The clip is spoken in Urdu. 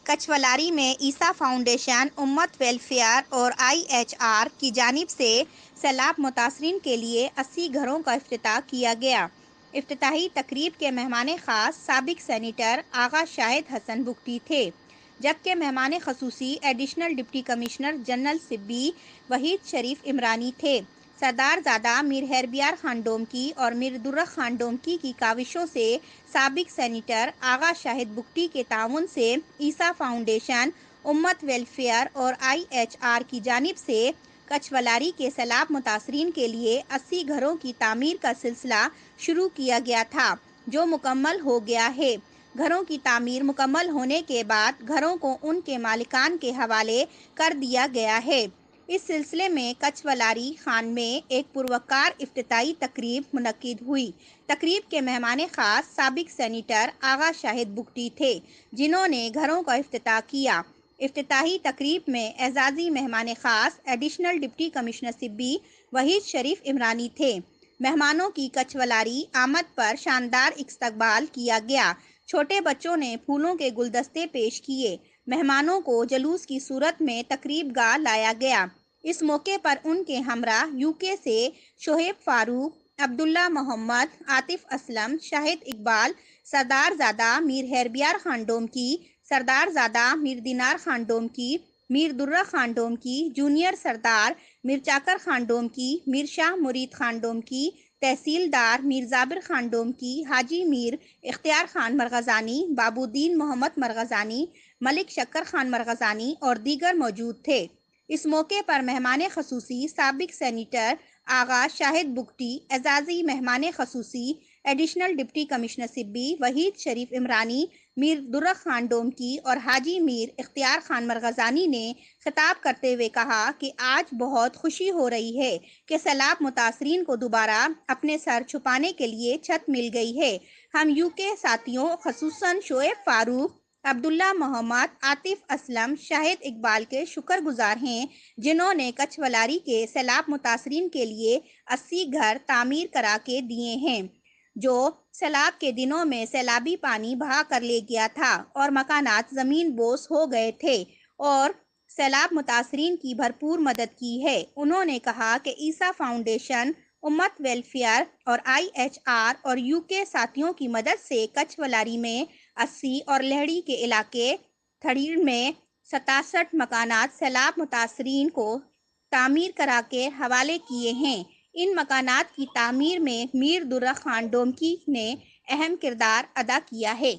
کچھولاری میں عیسیٰ فاؤنڈیشن، امت ویلفیئر اور IHR کی جانب سے سیلاب متاثرین کے لیے 80 گھروں کا افتتاح کیا گیا۔ افتتاحی تقریب کے مہمان خاص سابق سینیٹر آغا شاہد حسن بگٹی تھے، جبکہ مہمان خصوصی ایڈیشنل ڈپٹی کمشنر جنرل طبی وحید شریف عمرانی تھے۔ سردار زادہ میر ہیربیار خان ڈومکی اور میر درخ خان ڈومکی کی کاوشوں سے سابق سینیٹر آغا شاہد بگٹی کے تعاون سے عیسیٰ فاؤنڈیشن، امت ویلفیئر اور IHR کی جانب سے کچھولاری کے سیلاب متاثرین کے لیے 80 گھروں کی تعمیر کا سلسلہ شروع کیا گیا تھا، جو مکمل ہو گیا ہے۔ گھروں کی تعمیر مکمل ہونے کے بعد گھروں کو ان کے مالکان کے حوالے کر دیا گیا ہے۔ اس سلسلے میں کچھولاری خان میں ایک پروقار افتتاحی تقریب منعقد ہوئی۔ تقریب کے مہمان خاص سابق سینیٹر آغا شاہد بگٹی تھے، جنہوں نے گھروں کا افتتاح کیا۔ افتتاحی تقریب میں اعزازی مہمان خاص ایڈیشنل ڈپٹی کمشنر طبی وحید شریف عمرانی تھے۔ مہمانوں کی کچھولاری آمد پر شاندار استقبال کیا گیا۔ چھوٹے بچوں نے پھولوں کے گلدستے پیش کیے۔ مہمانوں کو جلوس کی صورت میں تقریب گاہ لایا گیا۔ اس موقع پر ان کے ہمراہ UK سے شعیب فاروق، عبداللہ محمد، عاطف اسلم، شاہد اقبال، سردار زادہ میر ہیربیار خان ڈومکی، سردار زادہ میر دینار خان ڈومکی، میر درخ خان ڈومکی، جونیئر سردار میر چاکر خان ڈومکی، میر شاہ مرید خان ڈومکی، تحصیلدار میر زابر خان ڈومکی، حاجی میر اختیار خان مرغزانی، بابو الدین محمد مرغزانی، ملک شکر خان مرغزانی اور دیگر موجود تھے۔ اس موقع پر مہمان خصوصی سابق سینیٹر آغا شاہد بگٹی، اعزازی مہمان خصوصی ایڈیشنل ڈپٹی کمشنر طبی وحید شریف عمرانی، میر درخ خان ڈومکی اور حاجی میر اختیار خان مرغزانی نے خطاب کرتے ہوئے کہا کہ آج بہت خوشی ہو رہی ہے کہ سیلاب متاثرین کو دوبارہ اپنے سر چھپانے کے لیے چھت مل گئی ہے۔ ہم UK ساتھیوں خصوصاً شعیب فاروق، عبداللہ محمد، عاطف اسلم، شاہد اقبال کے شکر گزار ہیں، جنہوں نے کچھولاری کے سیلاب متاثرین کے لیے 80 گھر تعمیر کرا کے دیے ہیں، جو سیلاب کے دنوں میں سیلابی پانی بہا کر لے گیا تھا اور مکانات زمین بوس ہو گئے تھے، اور سیلاب متاثرین کی بھرپور مدد کی ہے۔ انہوں نے کہا کہ عیسیٰ فاؤنڈیشن، امت ویلفیئر اور IHR اور UK ساتھیوں کی مدد سے کچھولاری میں 80 اور لہڑی کے علاقے تھڑیڑ میں 67 مکانات سیلاب متاثرین کو تعمیر کرا کے حوالے کیے ہیں۔ ان مکانات کی تعمیر میں میر درخ خان ڈومکی نے اہم کردار ادا کیا ہے۔